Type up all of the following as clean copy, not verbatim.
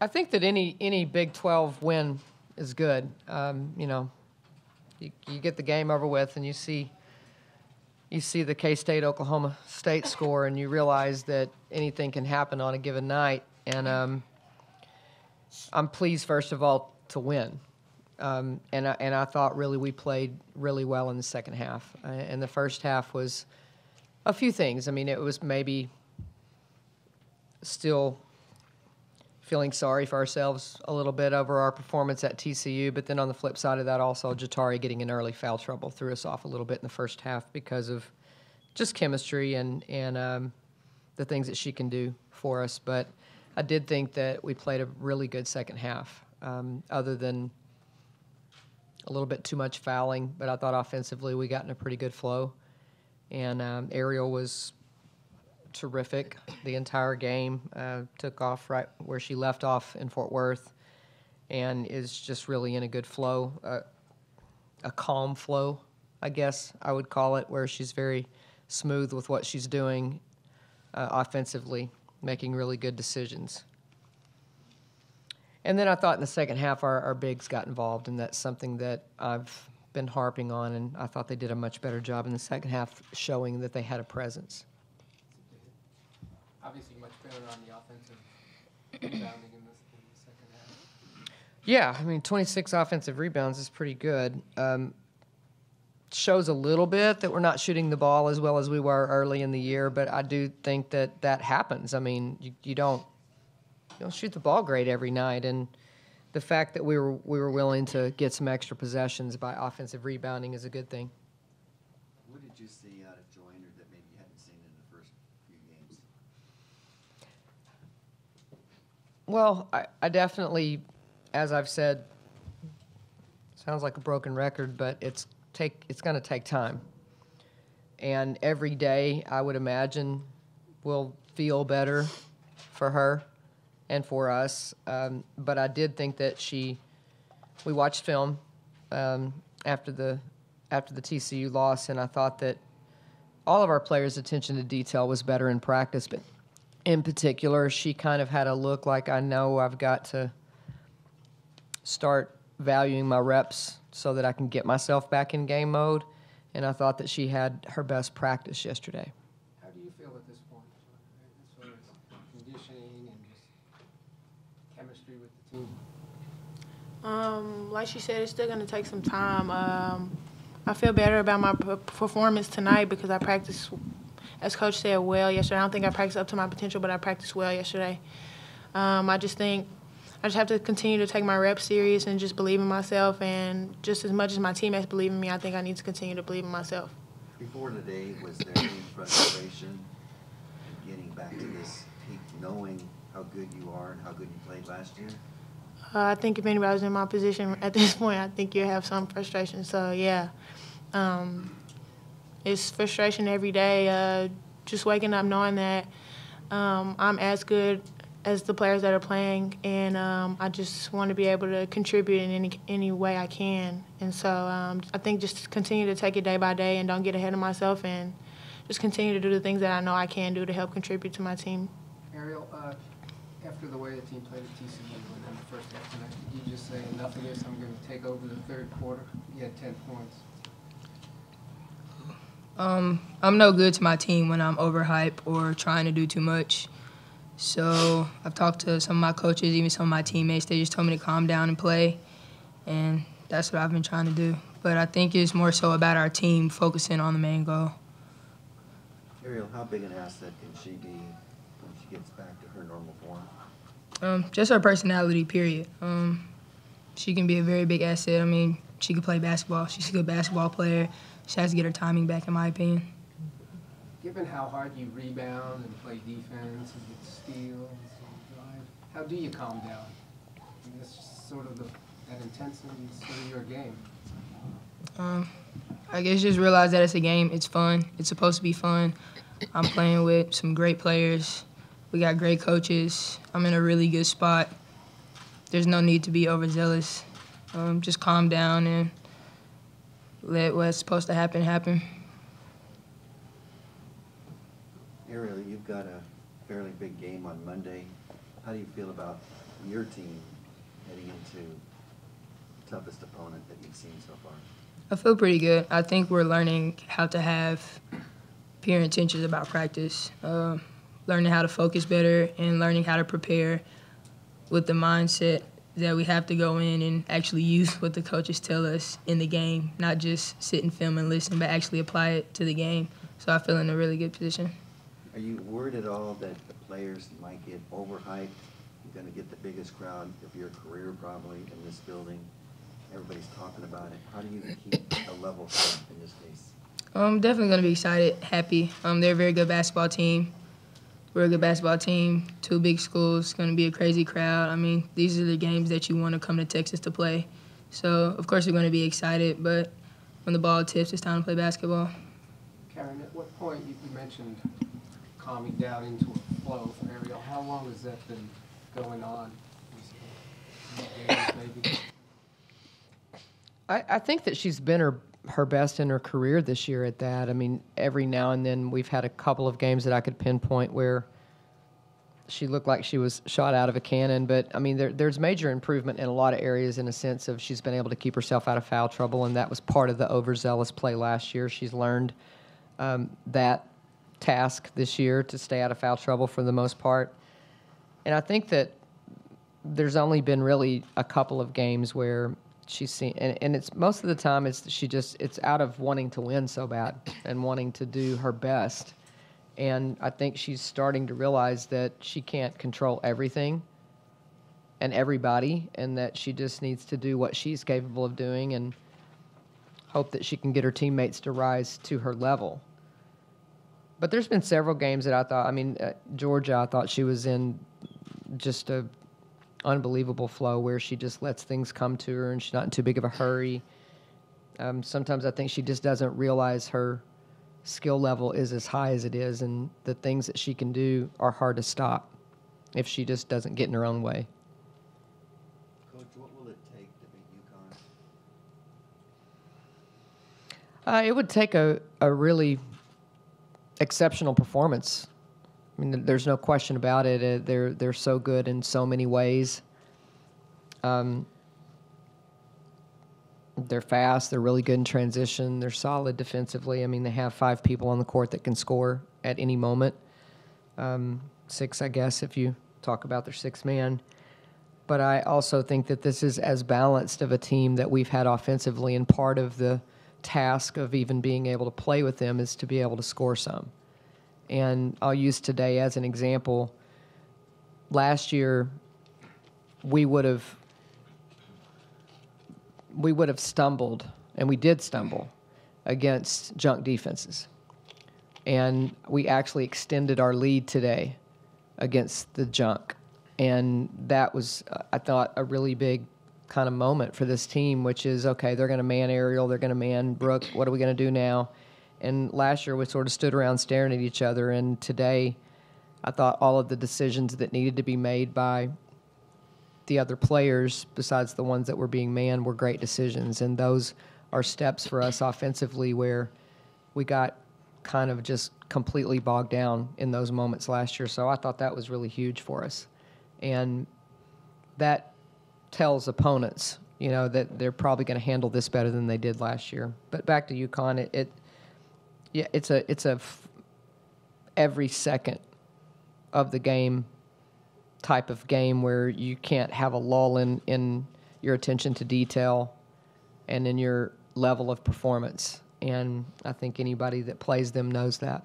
I think that any Big 12 win is good. You know, you get the game over with, and you see the K-State Oklahoma State score, and you realize that anything can happen on a given night. And I'm pleased, first of all, to win. And I thought really we played really well in the second half. And the first half was a few things. I mean, it was maybe still feeling sorry for ourselves a little bit over our performance at TCU, but then on the flip side of that, also Jatari getting in early foul trouble threw us off a little bit in the first half because of just chemistry and the things that she can do for us. But I did think that we played a really good second half, other than a little bit too much fouling, but I thought offensively we got in a pretty good flow. And Ariel was terrific the entire game, took off right where she left off in Fort Worth, and is just really in a good flow, a calm flow, I guess I would call it, where she's very smooth with what she's doing offensively, making really good decisions. And then I thought in the second half our bigs got involved, and that's something that I've been harping on, and I thought they did a much better job in the second half showing that they had a presence. Obviously much better on the offensive rebounding in the second half. Yeah, I mean, 26 offensive rebounds is pretty good. Shows a little bit that we're not shooting the ball as well as we were early in the year, but I do think that happens. I mean, you don't shoot the ball great every night, and the fact that we were willing to get some extra possessions by offensive rebounding is a good thing. What did you see out of Joyner that maybe you hadn't seen in the first few games? Well, I definitely, as I've said, sounds like a broken record, but it's going to take time. And every day, I would imagine, will feel better for her and for us. But I did think that we watched film after the TCU loss, and I thought that all of our players' attention to detail was better in practice. But in particular, she kind of had a look like, I know I've got to start valuing my reps so that I can get myself back in game mode. And I thought that she had her best practice yesterday. How do you feel at this point, as far as conditioning and just chemistry with the team? Like she said, it's still going to take some time. I feel better about my performance tonight because I practiced, as Coach said, well yesterday. I don't think I practiced up to my potential, but I practiced well yesterday. I just have to continue to take my reps serious and just believe in myself. And just as much as my teammates believe in me, I think I need to continue to believe in myself. Before today, was there any frustration in getting back to this peak, knowing how good you are and how good you played last year? I think if anybody was in my position at this point, I think you have some frustration. So, yeah, it's frustration every day, just waking up knowing that I'm as good as the players that are playing, and I just want to be able to contribute in any way I can. And so I think just continue to take it day by day and don't get ahead of myself, and just continue to do the things that I know I can do to help contribute to my team. Ariel, after the way the team played at TCU in the first half tonight, did you just say, enough of this, I'm going to take over the third quarter? You had 10 points. I'm no good to my team when I'm overhyped or trying to do too much. So I've talked to some of my coaches, even some of my teammates. They just told me to calm down and play, and that's what I've been trying to do. But I think it's more so about our team focusing on the main goal. Ariel, how big an asset can she be when she gets back to her normal form? Just her personality, period. She can be a very big asset. I mean, she can play basketball. She's a good basketball player. She has to get her timing back, in my opinion. Given how hard you rebound and play defense and get steals and drive, how do you calm down? I mean, that's sort of that intensity is sort of your game. I guess just realize that it's a game. It's fun. It's supposed to be fun. I'm playing with some great players. We got great coaches. I'm in a really good spot. There's no need to be overzealous. Just calm down and let what's supposed to happen happen. Ariel, you've got a fairly big game on Monday. How do you feel about your team heading into the toughest opponent that you've seen so far? I feel pretty good. I think we're learning how to have pure intentions about practice, learning how to focus better and learning how to prepare with the mindset that we have to go in and actually use what the coaches tell us in the game, not just sit and film and listen, but actually apply it to the game. So I feel in a really good position. Are you worried at all that the players might get overhyped? You're going to get the biggest crowd of your career probably in this building. Everybody's talking about it. How do you keep a level head in this case? I'm definitely going to be excited, happy. They're a very good basketball team. We're a good basketball team, 2 big schools, it's going to be a crazy crowd. I mean, these are the games that you want to come to Texas to play. So, of course, we're going to be excited, but when the ball tips, it's time to play basketball. Karen, at what point, you mentioned calming down into a flow for Ariel. How long has that been going on? Maybe? I think that she's been her best in her career this year at that. I mean, every now and then we've had a couple of games that I could pinpoint where she looked like she was shot out of a cannon. But, I mean, there's major improvement in a lot of areas in a sense of she's been able to keep herself out of foul trouble, and that was part of the overzealous play last year. She's learned that task this year to stay out of foul trouble for the most part. And I think that there's only been really a couple of games where she's seen, and it's most of the time it's out of wanting to win so bad and wanting to do her best. And I think she's starting to realize that she can't control everything and everybody, and that she just needs to do what she's capable of doing and hope that she can get her teammates to rise to her level. But there's been several games that I thought, Georgia, I thought she was in just a unbelievable flow where she just lets things come to her and she's not in too big of a hurry. Sometimes I think she just doesn't realize her skill level is as high as it is, and the things that she can do are hard to stop if she just doesn't get in her own way. Coach, what will it take to beat UConn? It would take a really exceptional performance. I mean, there's no question about it. They're so good in so many ways. They're fast. They're really good in transition. They're solid defensively. I mean, they have 5 people on the court that can score at any moment. 6, I guess, if you talk about their 6th man. But I also think that this is as balanced of a team that we've had offensively, and part of the task of even being able to play with them is to be able to score some. And I'll use today as an example. Last year, we would have stumbled, and we did stumble, against junk defenses. And we actually extended our lead today against the junk. And that was, I thought, a really big kind of moment for this team, which is, okay, they're going to man Ariel, they're going to man Brooke, what are we going to do now? And last year we sort of stood around staring at each other, and today I thought all of the decisions that needed to be made by the other players, besides the ones that were being manned, were great decisions. And those are steps for us offensively where we got kind of just completely bogged down in those moments last year. So I thought that was really huge for us. And that tells opponents, that they're probably going to handle this better than they did last year. But back to UConn, it's a every second of the game type of game where you can't have a lull in your attention to detail and in your level of performance. And I think anybody that plays them knows that.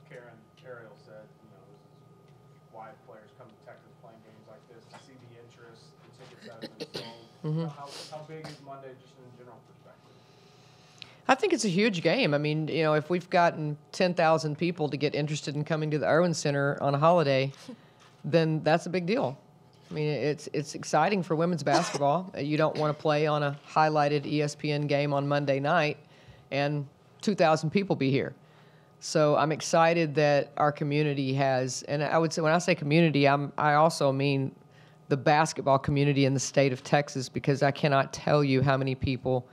Karen, Ariel said, this is why players come to Texas playing games like this, to see the interest, the tickets that have been sold. How big is Monday just in a general perspective? I think it's a huge game. I mean, if we've gotten 10,000 people to get interested in coming to the Irwin Center on a holiday, then that's a big deal. I mean, it's exciting for women's basketball. You don't want to play on a highlighted ESPN game on Monday night and 2,000 people be here. So I'm excited that our community has, and I would say when I say community, I also mean the basketball community in the state of Texas, because I cannot tell you how many people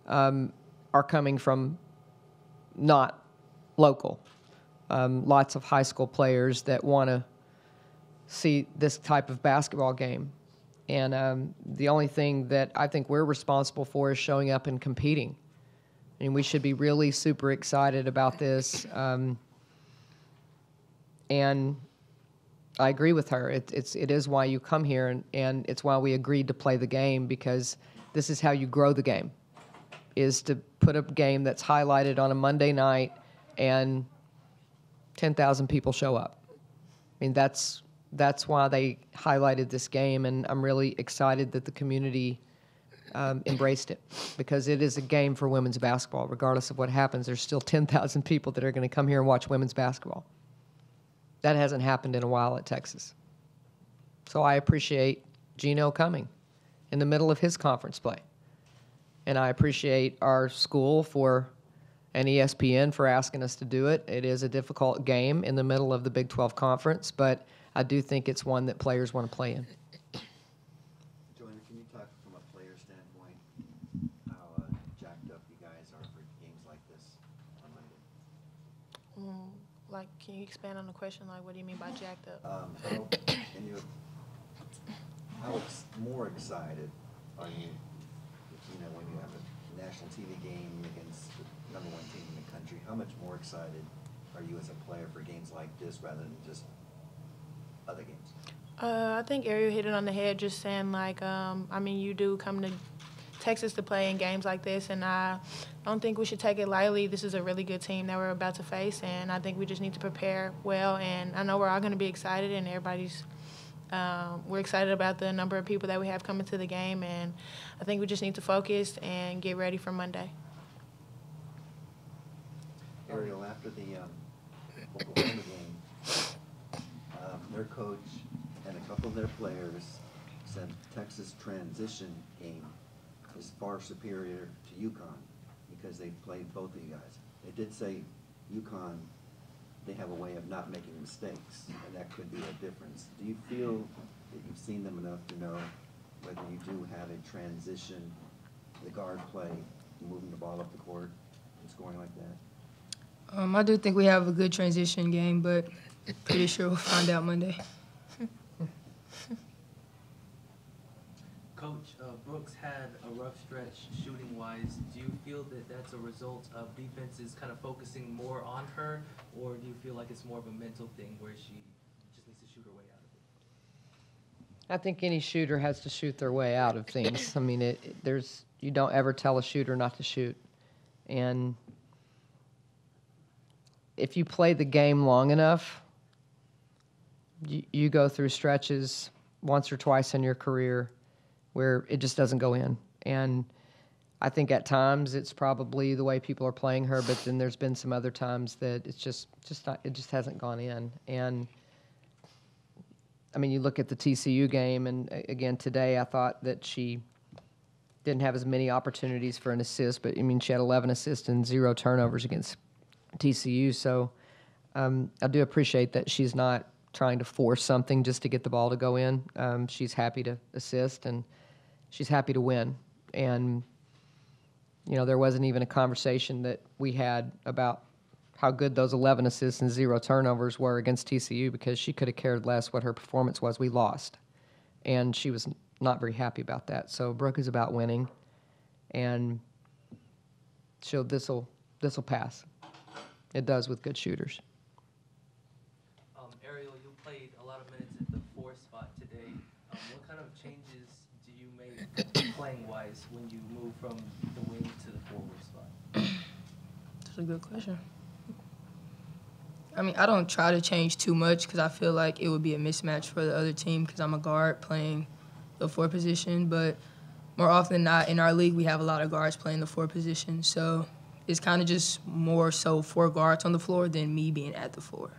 are coming from not local. Lots of high school players that want to see this type of basketball game. And the only thing that I think we're responsible for is showing up and competing. I mean, we should be really super excited about this. And I agree with her. It is why you come here, and it's why we agreed to play the game, because this is how you grow the game, is to put a game that's highlighted on a Monday night and 10,000 people show up. I mean, that's why they highlighted this game, and I'm really excited that the community embraced it, because it is a game for women's basketball. Regardless of what happens, there's still 10,000 people that are going to come here and watch women's basketball. That hasn't happened in a while at Texas. So I appreciate Gino coming in the middle of his conference play. And I appreciate our school and ESPN for asking us to do it. It is a difficult game in the middle of the Big 12 Conference, but I do think it's one that players want to play in. Joyner, can you talk from a player standpoint how jacked up you guys are for games like this on Monday? Like, can you expand on the question? Like, what do you mean by jacked up? How more excited are you, when you have a national TV game against the #1 team in the country? How much more excited are you as a player for games like this rather than just other games? I think Ariel hit it on the head, just saying, like, you do come to Texas to play in games like this, and I don't think we should take it lightly. This is a really good team that we're about to face, and I think we just need to prepare well. And I know we're all going to be excited, and we're excited about the number of people that we have coming to the game, and I think we just need to focus and get ready for Monday. Ariel, after the Oklahoma game, their coach and a couple of their players said Texas transition game is far superior to UConn because they played both of you guys. They did say UConn, they have a way of not making mistakes, and that could be a difference. Do you feel that you've seen them enough to know whether you do have a transition, the guard play, moving the ball up the court and scoring like that? I do think we have a good transition game, but pretty sure we'll find out Monday. Coach, Brooks had a rough stretch shooting-wise. Do you feel that that's a result of defenses kind of focusing more on her, or do you feel like it's more of a mental thing where she just needs to shoot her way out of it? I think any shooter has to shoot their way out of things. I mean, you don't ever tell a shooter not to shoot. And if you play the game long enough, you go through stretches once or twice in your career where it just doesn't go in. And I think at times it's probably the way people are playing her, but then there's been some other times that it's just not, it just hasn't gone in. And I mean, you look at the TCU game, and again today I thought that she didn't have as many opportunities for an assist, but I mean she had 11 assists and 0 turnovers against TCU. So I do appreciate that she's not trying to force something just to get the ball to go in. She's happy to assist, and she's happy to win. And, there wasn't even a conversation that we had about how good those 11 assists and 0 turnovers were against TCU, because she could have cared less what her performance was. We lost, and she was not very happy about that. So Brooke is about winning, and this will pass. It does with good shooters. Ariel, you played a lot of minutes at the 4 spot today. What kind of changes do you make playing-wise when you move from the wing to the forward spot? That's a good question. I mean, I don't try to change too much because I feel like it would be a mismatch for the other team because I'm a guard playing the 4 position. But more often than not, in our league, we have a lot of guards playing the 4 position. So it's kind of just more so 4 guards on the floor than me being at the 4.